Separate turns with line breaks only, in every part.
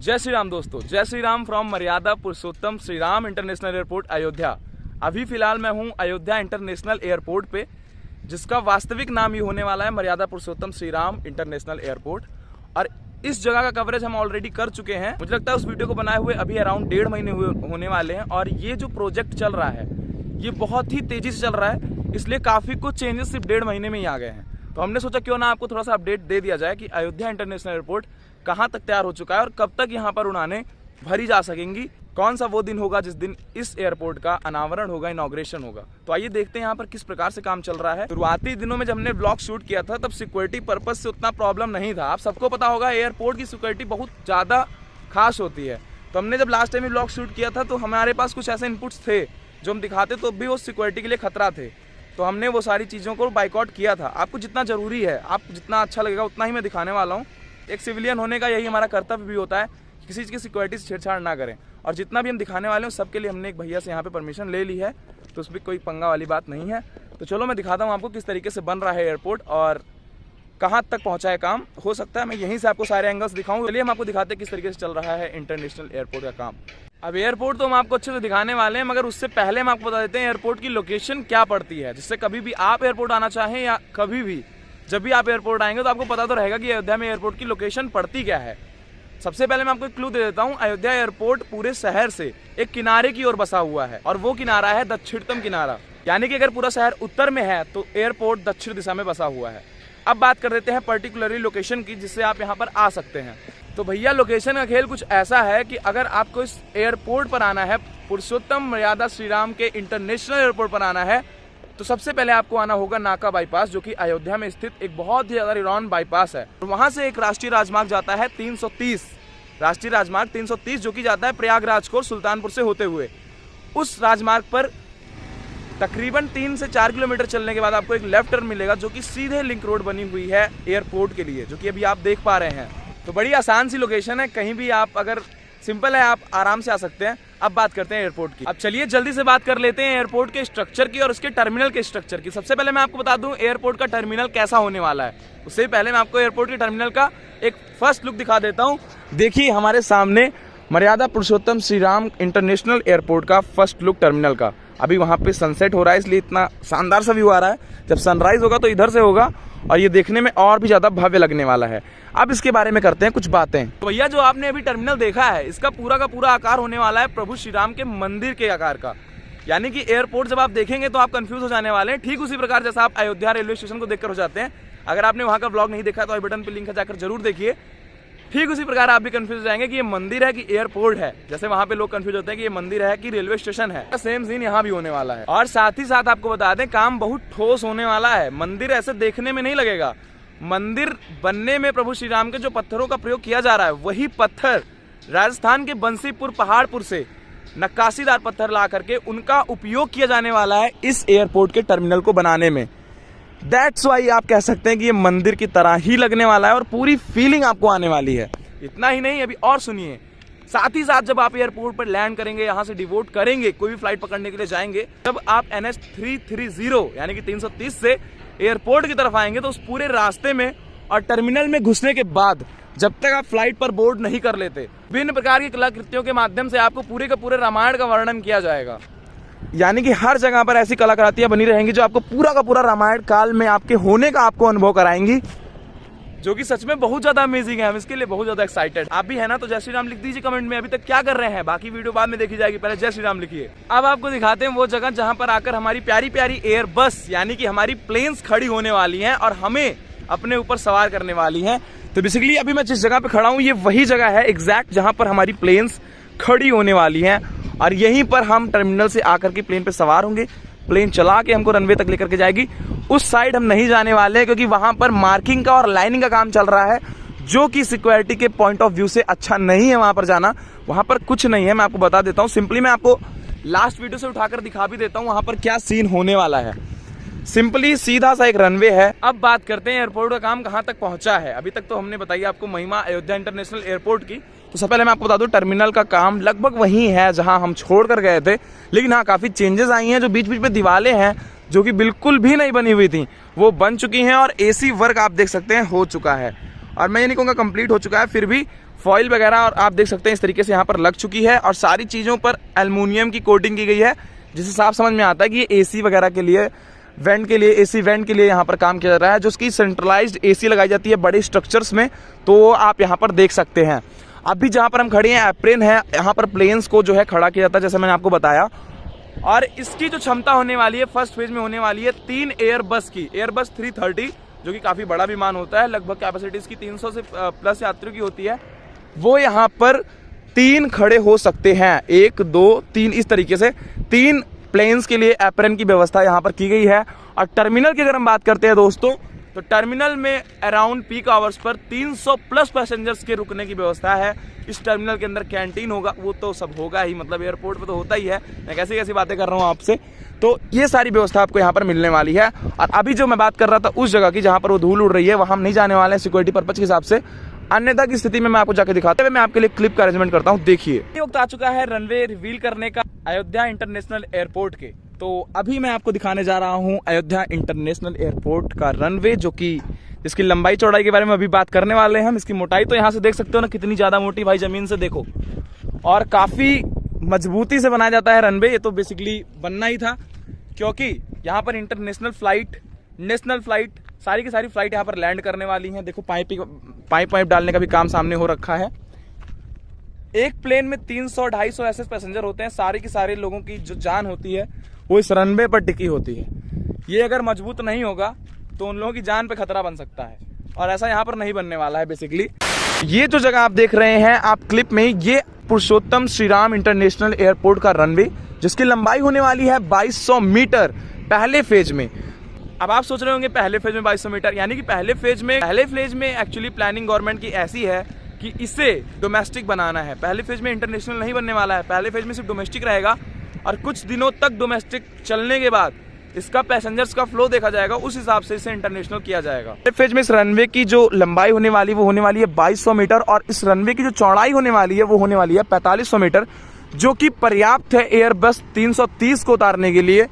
जय श्री राम दोस्तों, जय श्री राम फ्रॉम मर्यादा पुरुषोत्तम श्री राम इंटरनेशनल एयरपोर्ट अयोध्या। अभी फिलहाल मैं हूं अयोध्या इंटरनेशनल एयरपोर्ट पे, जिसका वास्तविक नाम ये होने वाला है मर्यादा पुरुषोत्तम श्री राम इंटरनेशनल एयरपोर्ट। और इस जगह का कवरेज हम ऑलरेडी कर चुके हैं। मुझे लगता है उस वीडियो को बनाए हुए अभी अराउंड 1.5 महीने होने वाले हैं। और ये जो प्रोजेक्ट चल रहा है ये बहुत ही तेजी से चल रहा है, इसलिए काफ़ी कुछ चेंजेस सिर्फ 1.5 महीने में ही आ गए हैं। तो हमने सोचा क्यों ना आपको थोड़ा सा अपडेट दे दिया जाए कि अयोध्या इंटरनेशनल एयरपोर्ट कहाँ तक तैयार हो चुका है और कब तक यहाँ पर उड़ानें भरी जा सकेंगी। कौन सा वो दिन होगा जिस दिन इस एयरपोर्ट का अनावरण होगा, इनॉग्रेशन होगा। तो आइए देखते हैं यहाँ पर किस प्रकार से काम चल रहा है। शुरुआती दिनों में जब हमने ब्लॉग शूट किया था तब सिक्योरिटी पर्पज से उतना प्रॉब्लम नहीं था। आप सबको पता होगा एयरपोर्ट की सिक्योरिटी बहुत ज़्यादा खास होती है। तो हमने जब लास्ट टाइम ब्लॉग शूट किया था तो हमारे पास कुछ ऐसे इनपुट्स थे जो हम दिखाते तो भी वो सिक्योरिटी के लिए खतरा थे। तो हमने वो सारी चीज़ों को बाइकआउट किया था। आपको जितना ज़रूरी है, आपको जितना अच्छा लगेगा उतना ही मैं दिखाने वाला हूँ। एक सिविलियन होने का यही हमारा कर्तव्य भी होता है, किसी चीज़ की सिक्योरिटी से छेड़छाड़ ना करें। और जितना भी हम दिखाने वाले हैं सबके लिए हमने एक भैया से यहाँ पे परमिशन ले ली है, तो उसमें कोई पंगा वाली बात नहीं है। तो चलो मैं दिखाता हूँ आपको किस तरीके से बन रहा है एयरपोर्ट और कहाँ तक पहुँचा है काम। हो सकता है मैं यहीं से आपको सारे एंगल्स दिखाऊँ। चलिए हम आपको दिखाते हैं किस तरीके से चल रहा है इंटरनेशनल एयरपोर्ट का काम। अब एयरपोर्ट तो हम आपको अच्छे से दिखाने वाले हैं, मगर उससे पहले हम आपको बता देते हैं एयरपोर्ट की लोकेशन क्या पड़ती है, जिससे कभी भी आप एयरपोर्ट आना चाहें या कभी भी जब भी आप एयरपोर्ट आएंगे तो आपको पता तो रहेगा कि अयोध्या में एयरपोर्ट की लोकेशन पड़ती क्या है। सबसे पहले मैं आपको एक क्लू दे देता हूँ। अयोध्या एयरपोर्ट पूरे शहर से एक किनारे की ओर बसा हुआ है और वो किनारा है दक्षिणतम किनारा। यानी कि अगर पूरा शहर उत्तर में है तो एयरपोर्ट दक्षिण दिशा में बसा हुआ है। अब बात कर देते हैं पर्टिकुलरली लोकेशन की, जिससे आप यहाँ पर आ सकते हैं। तो भैया लोकेशन का खेल कुछ ऐसा है कि अगर आपको इस एयरपोर्ट पर आना है, पुरुषोत्तम मर्यादा श्री राम के इंटरनेशनल एयरपोर्ट पर आना है, तो सबसे पहले आपको आना होगा नाका बाईपास, जो कि अयोध्या में स्थित एक बहुत ही ज्यादा रिनॉन बाईपास है। और वहां से एक राष्ट्रीय राजमार्ग जाता है 330, राष्ट्रीय राजमार्ग 330, जो कि जाता है प्रयागराज को सुल्तानपुर से होते हुए। उस राजमार्ग पर तकरीबन 3 से 4 किलोमीटर चलने के बाद आपको एक लेफ्ट टर्न मिलेगा, जो कि सीधे लिंक रोड बनी हुई है एयरपोर्ट के लिए, जो कि अभी आप देख पा रहे हैं। तो बड़ी आसान सी लोकेशन है, कहीं भी आप अगर सिंपल है आप आराम से आ सकते हैं। अब बात करते हैं एयरपोर्ट की। अब चलिए जल्दी से बात कर लेते हैं एयरपोर्ट के स्ट्रक्चर की और उसके टर्मिनल के स्ट्रक्चर की। सबसे पहले मैं आपको बता दूं एयरपोर्ट का टर्मिनल कैसा होने वाला है। उससे पहले मैं आपको एयरपोर्ट के टर्मिनल का एक फर्स्ट लुक दिखा देता हूं। देखिए हमारे सामने मर्यादा पुरुषोत्तम श्री राम इंटरनेशनल एयरपोर्ट का फर्स्ट लुक टर्मिनल का। अभी वहां पे सनसेट हो रहा है, इसलिए इतना शानदार सा व्यू आ रहा है। जब सनराइज होगा तो इधर से होगा और ये देखने में और भी ज्यादा भव्य लगने वाला है। अब इसके बारे में करते हैं कुछ बातें। तो भैया जो आपने अभी टर्मिनल देखा है, इसका पूरा का पूरा आकार होने वाला है प्रभु श्री राम के मंदिर के आकार का। यानी कि एयरपोर्ट जब आप देखेंगे तो आप कंफ्यूज हो जाने वाले हैं, ठीक उसी प्रकार जैसा आप अयोध्या रेलवे स्टेशन को देखकर हो जाते हैं। अगर आपने वहां का ब्लॉग नहीं देखा तो आई बटन पे लिंक है, जाकर जरूर देखिए। ठीक उसी प्रकार आप भी कंफ्यूज हो जाएंगे कि ये मंदिर है कि एयरपोर्ट है। जैसे वहां पे लोग कंफ्यूज होते हैं कि ये मंदिर है कि रेलवे स्टेशन है। सेम सीन यहाँ भी होने वाला है। और साथ ही साथ आपको बता दें काम बहुत ठोस होने वाला है। मंदिर ऐसे देखने में नहीं लगेगा। मंदिर बनने में प्रभु श्री राम के जो पत्थरों का प्रयोग किया जा रहा है, वही पत्थर राजस्थान के बंसीपुर पहाड़पुर से नक्काशीदार पत्थर ला करके उनका उपयोग किया जाने वाला है इस एयरपोर्ट के टर्मिनल को बनाने में। दैट्स वाई आप कह सकते हैं कि ये मंदिर की तरह ही लगने वाला है और पूरी फीलिंग आपको आने वाली है। इतना ही नहीं, अभी और सुनिए। साथ ही साथ जब आप एयरपोर्ट पर लैंड करेंगे, यहाँ से डिवोट करेंगे, कोई भी फ्लाइट पकड़ने के लिए जाएंगे, जब आप NH 330 यानी कि 330 से एयरपोर्ट की तरफ आएंगे तो उस पूरे रास्ते में और टर्मिनल में घुसने के बाद जब तक आप फ्लाइट पर बोर्ड नहीं कर लेते, विभिन्न प्रकार की कलाकृतियों के माध्यम से आपको पूरे के पूरे रामायण का वर्णन किया जाएगा। यानी कि हर जगह पर ऐसी कलाकृतियां बनी रहेंगी जो आपको पूरा का पूरा रामायण काल में आपके होने का आपको अनुभव कराएंगी, जो कि सच में बहुत ज्यादा अमेजिंग है। हम इसके लिए बहुत ज्यादा एक्साइटेड। आप भी है ना, तो जय श्री राम लिख दीजिए कमेंट में। अभी तक क्या कर रहे हैं, बाकी वीडियो बाद में देखी जाएगी, पहले जय श्री राम लिखिए। अब आपको दिखाते हैं वो जगह जहां पर आकर हमारी प्यारी प्यारी एयर बस यानी कि हमारी प्लेन्स खड़ी होने वाली हैं और हमें अपने ऊपर सवार करने वाली हैं। तो बेसिकली अभी मैं जिस जगह पे खड़ा हूँ ये वही जगह है एग्जैक्ट जहां पर हमारी प्लेन्स खड़ी होने वाली हैं और यहीं पर हम टर्मिनल से आकर के प्लेन पे सवार होंगे। प्लेन चला के हमको रनवे तक लेकर के जाएगी। उस साइड हम नहीं जाने वाले क्योंकि वहां पर मार्किंग का और लाइनिंग का काम चल रहा है, जो कि सिक्योरिटी के पॉइंट ऑफ व्यू से अच्छा नहीं है वहां पर जाना। वहां पर कुछ नहीं है, मैं आपको बता देता हूं। सिंपली मैं आपको लास्ट वीडियो से उठाकर दिखा भी देता हूं वहां पर क्या सीन होने वाला है। सिंपली सीधा सा एक रनवे है। अब बात करते हैं एयरपोर्ट का काम कहां तक पहुंचा है। अभी तक तो हमने बताई आपको महिमा अयोध्या इंटरनेशनल एयरपोर्ट की। तो सबसे पहले मैं आपको बता दूं टर्मिनल का काम लगभग वही है जहां हम छोड़ कर गए थे, लेकिन हाँ काफी चेंजेस आई हैं। जो बीच बीच में दीवारें हैं जो कि बिल्कुल भी नहीं बनी हुई थी वो बन चुकी हैं और AC वर्क आप देख सकते हैं हो चुका है। और मैं ये नहीं कहूँगा कंप्लीट हो चुका है, फिर भी फॉइल वगैरह और आप देख सकते हैं इस तरीके से यहाँ पर लग चुकी है और सारी चीज़ों पर एल्युमिनियम की कोटिंग की गई है, जिससे साफ समझ में आता है कि ये एसी वगैरह के लिए, वेंट के लिए, एसी वेंट के लिए यहाँ पर काम किया जा रहा है, जो उसकी सेंट्रलाइज्ड एसी लगाई जाती है बड़े स्ट्रक्चर्स में, तो आप यहाँ पर देख सकते हैं। अभी जहाँ पर हम खड़े हैं एप्रेन है, यहाँ पर प्लेन्स को जो है खड़ा किया जाता है जैसे मैंने आपको बताया। और इसकी जो क्षमता होने वाली है फर्स्ट फेज में होने वाली है 3 एयरबस की, एयरबस 330, जो कि काफ़ी बड़ा विमान होता है, लगभग कैपेसिटी इसकी 300 से प्लस यात्रियों की होती है। वो यहाँ पर 3 खड़े हो सकते हैं, 1 2 3 इस तरीके से 3 प्लेन्स के लिए एप्रन की व्यवस्था यहाँ पर की गई है। और टर्मिनल की अगर हम बात करते हैं दोस्तों, तो टर्मिनल में around peak hours per 300 plus passengers के रुकने की व्यवस्था है। इस टर्मिनल के अंदर कैंटीन होगा, वो तो सब होगा ही, मतलब एयरपोर्ट पे तो होता ही है, मैं कैसी कैसी बातें कर रहा हूँ आपसे। तो ये सारी व्यवस्था आपको यहाँ पर मिलने वाली है। और अभी जो मैं बात कर रहा था उस जगह की जहाँ पर वो धूल उड़ रही है, वहाँ हम नहीं जाने वाले हैं सिक्योरिटी पर्पज के हिसाब से, अन्यथा की स्थिति में मैं आपको जाकर दिखाते हुए मैं आपके लिए क्लिप का अरेंजमेंट करता हूँ। देखिए वक्त आ चुका है रनवे रिवील करने का अयोध्या इंटरनेशनल एयरपोर्ट के। तो अभी मैं आपको दिखाने जा रहा हूँ अयोध्या इंटरनेशनल एयरपोर्ट का रनवे, जो कि इसकी लंबाई चौड़ाई के बारे में अभी बात करने वाले हैं हम। इसकी मोटाई तो यहाँ से देख सकते हो ना, कितनी ज्यादा मोटी भाई, जमीन से देखो, और काफी मजबूती से बनाया जाता है रनवे। ये तो बेसिकली बनना ही था, क्योंकि यहाँ पर इंटरनेशनल फ्लाइट, नेशनल फ्लाइट, सारी की सारी फ्लाइट यहाँ पर लैंड करने वाली हैं। देखो पाइप डालने का भी काम सामने हो रखा है। एक प्लेन में 300-250 ऐसे पैसेंजर होते हैं, सारे के सारे लोगों की जो जान होती है वो इस रनवे पर टिकी होती है। ये अगर मजबूत नहीं होगा तो उन लोगों की जान पे खतरा बन सकता है, और ऐसा यहाँ पर नहीं बनने वाला है। बेसिकली ये जो जगह आप देख रहे हैं आप क्लिप में, ये पुरुषोत्तम श्रीराम इंटरनेशनल एयरपोर्ट का रनवे, जिसकी लंबाई होने वाली है 2200 मीटर पहले फेज में। अब आप सोच रहे होंगे पहले फेज में 2200 मीटर, यानी कि पहले फेज में एक्चुअली प्लानिंग गवर्नमेंट की ऐसी है कि इसे डोमेस्टिक बनाना है। पहले फेज में इंटरनेशनल नहीं बनने वाला है, पहले फेज में सिर्फ डोमेस्टिक रहेगा, और कुछ दिनों तक डोमेस्टिक चलने के बाद इसका पैसेंजर्स का फ्लो देखा जाएगा, उस हिसाब से इसे इंटरनेशनल किया जाएगा। पहले फेज में इस रनवे की जो लंबाई होने वाली वो होने वाली है 2200 मीटर, और इस रनवे की जो चौड़ाई होने वाली है वो होने वाली है 4500 मीटर, जो कि पर्याप्त है एयरबस 330 को उतारने के लिए,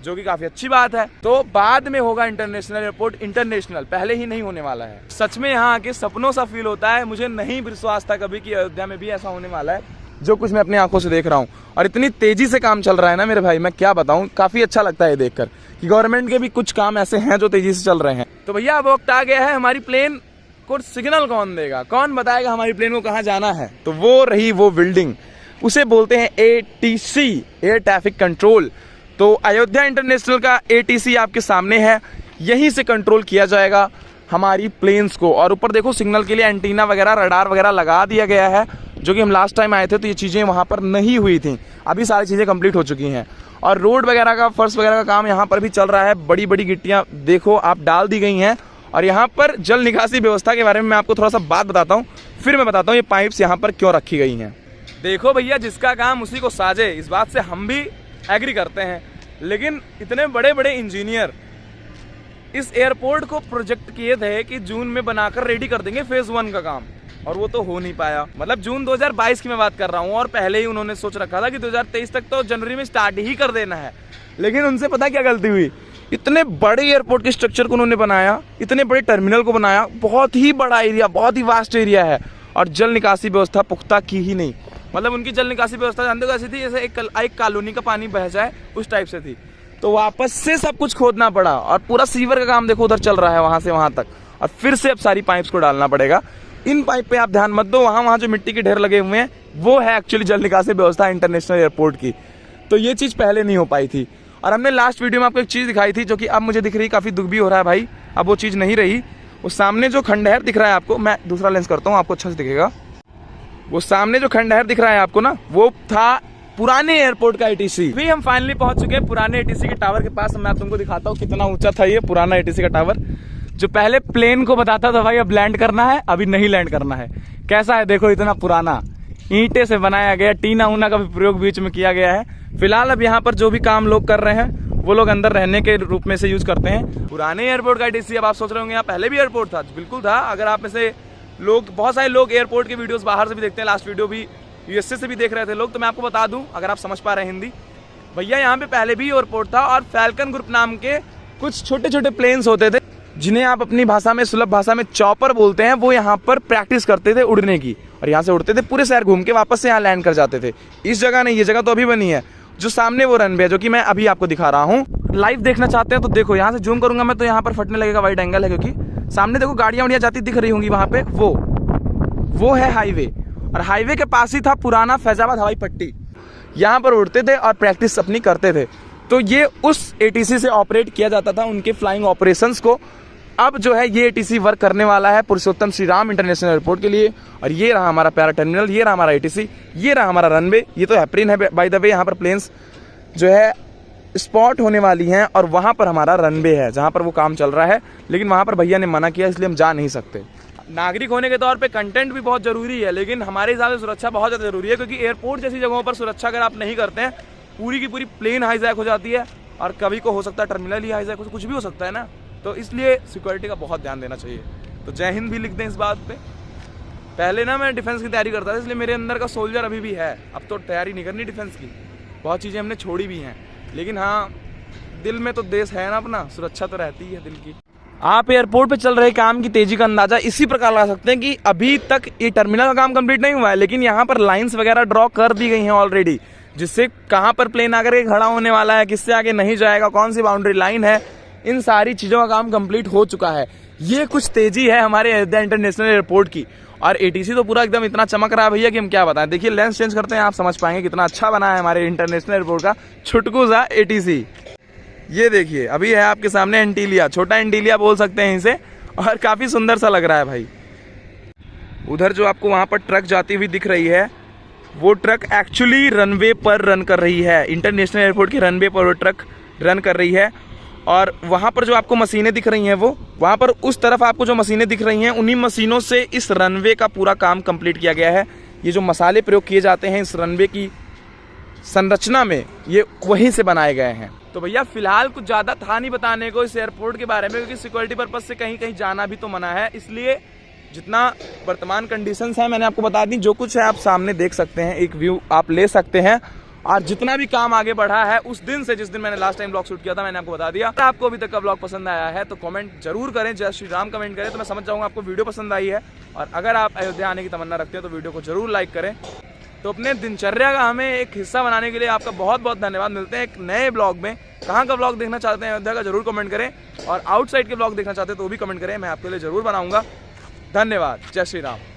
जो कि काफी अच्छी बात है। तो बाद में होगा इंटरनेशनल एयरपोर्ट, इंटरनेशनल पहले ही नहीं होने वाला है। सच में यहाँ आके सपनों सा फील होता है, मुझे नहीं विश्वास था कभी कि अयोध्या में भी ऐसा होने वाला है, जो कुछ मैं अपनी आंखों से देख रहा हूँ। और इतनी तेजी से काम चल रहा है ना मेरे भाई, मैं क्या बताऊँ, काफी अच्छा लगता है देखकर कि गवर्नमेंट के भी कुछ काम ऐसे हैं जो तेजी से चल रहे हैं। तो भैया अब वक्त आ गया है, हमारी प्लेन को सिग्नल कौन देगा, कौन बताएगा हमारी प्लेन को कहाँ जाना है। तो वो रही वो बिल्डिंग, उसे बोलते हैं ATC, एयर ट्रैफिक कंट्रोल। तो अयोध्या इंटरनेशनल का ATC आपके सामने है, यहीं से कंट्रोल किया जाएगा हमारी प्लेन्स को। और ऊपर देखो सिग्नल के लिए एंटीना वगैरह, रडार वगैरह लगा दिया गया है, जो कि हम लास्ट टाइम आए थे तो ये चीज़ें वहाँ पर नहीं हुई थी, अभी सारी चीज़ें कंप्लीट हो चुकी हैं। और रोड वगैरह का, फर्श वगैरह का काम यहाँ पर भी चल रहा है। बड़ी बड़ी गिट्टियाँ देखो आप डाल दी गई हैं। और यहाँ पर जल निकासी व्यवस्था के बारे में मैं आपको थोड़ा सा बात बताता हूँ, फिर मैं बताता हूँ ये पाइप्स यहाँ पर क्यों रखी गई हैं। देखो भैया, जिसका काम उसी को साजे, इस बात से हम भी एग्री करते हैं, लेकिन इतने बड़े बड़े इंजीनियर इस एयरपोर्ट को प्रोजेक्ट किए थे कि जून में बनाकर रेडी कर देंगे फेज 1 का काम, और वो तो हो नहीं पाया। मतलब जून 2022 की मैं बात कर रहा हूँ, और पहले ही उन्होंने सोच रखा था कि 2023 तक तो जनवरी में स्टार्ट ही कर देना है। लेकिन उनसे पता क्या गलती हुई, इतने बड़े एयरपोर्ट के स्ट्रक्चर को उन्होंने बनाया, इतने बड़े टर्मिनल को बनाया, बहुत ही बड़ा एरिया, बहुत ही वास्ट एरिया है, और जल निकासी व्यवस्था पुख्ता की ही नहीं। मतलब उनकी जल निकासी व्यवस्था जानते हो कैसी थी, जैसे एक कॉलोनी का पानी बह जाए उस टाइप से थी। तो वापस से सब कुछ खोदना पड़ा, और पूरा सीवर का काम देखो उधर चल रहा है, वहां से वहां तक, और फिर से अब सारी पाइप्स को डालना पड़ेगा। इन पाइप पे आप ध्यान मत दो, वहां जो मिट्टी के ढेर लगे हुए हैं वो है एक्चुअली जल निकासी व्यवस्था इंटरनेशनल एयरपोर्ट की। तो ये चीज पहले नहीं हो पाई थी। और हमने लास्ट वीडियो में आपको एक चीज दिखाई थी, जो कि अब मुझे दिख रही, काफी दुख भी हो रहा है भाई, अब वो चीज नहीं रही। वो सामने जो खंडहर दिख रहा है आपको, मैं दूसरा लेंस करता हूँ आपको अच्छा से दिखेगा, वो सामने जो खंडहर दिख रहा है आपको ना, वो था पुराने एयरपोर्ट का ATC। अभी हम फाइनली पहुंच चुके हैं पुराने ATC के टावर के पास। मैं तुमको दिखाता हूँ कितना ऊंचा था ये पुराना ATC का टावर, जो पहले प्लेन को बताता था भाई अब लैंड करना है, अभी नहीं लैंड करना है। कैसा है देखो, इतना पुराना, ईंटे से बनाया गया, टीना ऊना का भी प्रयोग बीच में किया गया है। फिलहाल अब यहाँ पर जो भी काम लोग कर रहे हैं वो लोग अंदर रहने के रूप में से यूज करते हैं। पुराने एयरपोर्ट का ATC। अब आप सोच रहे होंगे यहाँ पहले भी एयरपोर्ट था, बिल्कुल था। अगर आप में से लोग, बहुत सारे लोग एयरपोर्ट के वीडियोस बाहर से भी देखते हैं, लास्ट वीडियो भी USA से भी देख रहे थे लोग, तो मैं आपको बता दूं अगर आप समझ पा रहे हैं हिंदी, भैया यहाँ पे पहले भी एयरपोर्ट था, और फैल्कन ग्रुप नाम के कुछ छोटे छोटे प्लेन्स होते थे जिन्हें आप अपनी भाषा में, सुलभ भाषा में चॉपर बोलते हैं, वो यहाँ पर प्रैक्टिस करते थे उड़ने की और यहाँ से उड़ते थे, पूरे शहर घूम के वापस से यहाँ लैंड कर जाते थे। इस जगह नहीं, ये जगह तो अभी बनी है। जो सामने वो रनवे है जो कि मैं अभी आपको दिखा रहा हूँ। लाइव देखना चाहते हैं तो देखो, यहाँ से जूम करूंगा मैं तो यहाँ पर फटने लगेगा, वाइड एंगल है क्योंकि सामने देखो गाड़ियाँ वाड़ियाँ जाती दिख रही होंगी वहाँ पे, वो है हाईवे। और हाईवे के पास ही था पुराना फैजाबाद हवाई पट्टी। यहाँ पर उड़ते थे और प्रैक्टिस अपनी करते थे। तो ये उस एटीसी से ऑपरेट किया जाता था उनके फ्लाइंग ऑपरेशंस को। अब जो है ये एटीसी वर्क करने वाला है पुरुषोत्तम श्री राम इंटरनेशनल एयरपोर्ट के लिए। और ये रहा हमारा प्यारा टर्मिनल, ये रहा हमारा एटीसी, ये रहा हमारा रनवे। ये तो एप्रिन है बाय द वे, यहाँ पर प्लेन्स जो है स्पॉट होने वाली हैं और वहाँ पर हमारा रनवे है जहाँ पर वो काम चल रहा है। लेकिन वहाँ पर भैया ने मना किया, इसलिए हम जा नहीं सकते। नागरिक होने के तौर पे कंटेंट भी बहुत ज़रूरी है, लेकिन हमारे हिसाब से सुरक्षा बहुत ज़्यादा ज़रूरी है, क्योंकि एयरपोर्ट जैसी जगहों पर सुरक्षा अगर आप नहीं करते हैं, पूरी की पूरी प्लेन हाईजैक हो जाती है और कभी को हो सकता है टर्मिनल ही हाईजैक हो, कुछ भी हो सकता है ना। तो इसलिए सिक्योरिटी का बहुत ध्यान देना चाहिए। तो जय हिंद भी लिख दें इस बात पे। पहले ना मैं डिफेंस की तैयारी करता था, इसलिए मेरे अंदर का सोल्जर अभी भी है। अब तो तैयारी नहीं करनी डिफेंस की, बहुत चीज़ें हमने छोड़ी भी हैं, लेकिन हाँ दिल में तो देश है ना अपना, सुरक्षा तो रहती है दिल की। आप एयरपोर्ट पे चल रहे काम की तेजी का अंदाजा इसी प्रकार लगा सकते हैं कि अभी तक ये टर्मिनल का काम कंप्लीट नहीं हुआ है, लेकिन यहाँ पर लाइंस वगैरह ड्रॉ कर दी गई हैं ऑलरेडी, जिससे कहाँ पर प्लेन आकर के खड़ा होने वाला है, किससे आगे नहीं जाएगा, कौन सी बाउंड्री लाइन है, इन सारी चीज़ों का काम कंप्लीट हो चुका है। ये कुछ तेजी है हमारे अयोध्या इंटरनेशनल एयरपोर्ट की। और एटीसी तो पूरा एकदम इतना चमक रहा है भैया कि हम क्या बताएं। देखिए लेंस चेंज करते हैं, आप समझ पाएंगे कितना अच्छा बना है हमारे इंटरनेशनल एयरपोर्ट का छुटकू सा एटीसी। ये देखिए अभी है आपके सामने एंटीलिया, छोटा एंटीलिया बोल सकते हैं इसे, और काफ़ी सुंदर सा लग रहा है भाई। उधर जो आपको वहाँ पर ट्रक जाती हुई दिख रही है, वो ट्रक एक्चुअली रनवे पर रन कर रही है। इंटरनेशनल एयरपोर्ट के रनवे पर वो ट्रक रन कर रही है। और वहाँ पर जो आपको मशीनें दिख रही हैं, वो वहाँ पर उस तरफ आपको जो मशीनें दिख रही हैं, उन्हीं मशीनों से इस रनवे का पूरा काम कंप्लीट किया गया है। ये जो मसाले प्रयोग किए जाते हैं इस रनवे की संरचना में, ये वहीं से बनाए गए हैं। तो भैया फिलहाल कुछ ज़्यादा था नहीं बताने को इस एयरपोर्ट के बारे में, क्योंकि सिक्योरिटी पर्पज से कहीं कहीं जाना भी तो मना है। इसलिए जितना वर्तमान कंडीशंस हैं मैंने आपको बता दी। जो कुछ है आप सामने देख सकते हैं, एक व्यू आप ले सकते हैं। और जितना भी काम आगे बढ़ा है उस दिन से, जिस दिन मैंने लास्ट टाइम ब्लॉग शूट किया था, मैंने आपको बता दिया। आपको अभी तक का ब्लॉग पसंद आया है तो कमेंट जरूर करें, जय श्री राम कमेंट करें, तो मैं समझ जाऊंगा आपको वीडियो पसंद आई है। और अगर आप अयोध्या आने की तमन्ना रखते हैं तो वीडियो को जरूर लाइक करें। तो अपने दिनचर्या का हमें एक हिस्सा बनाने के लिए आपका बहुत बहुत धन्यवाद। मिलते हैं एक नए ब्लॉग में। कहाँ का ब्लॉग देखना चाहते हैं अयोध्या का जरूर कमेंट करें, और आउटसाइड के ब्लॉग देखना चाहते हैं तो वो भी कमेंट करें, मैं आपके लिए जरूर बनाऊंगा। धन्यवाद, जय श्री राम।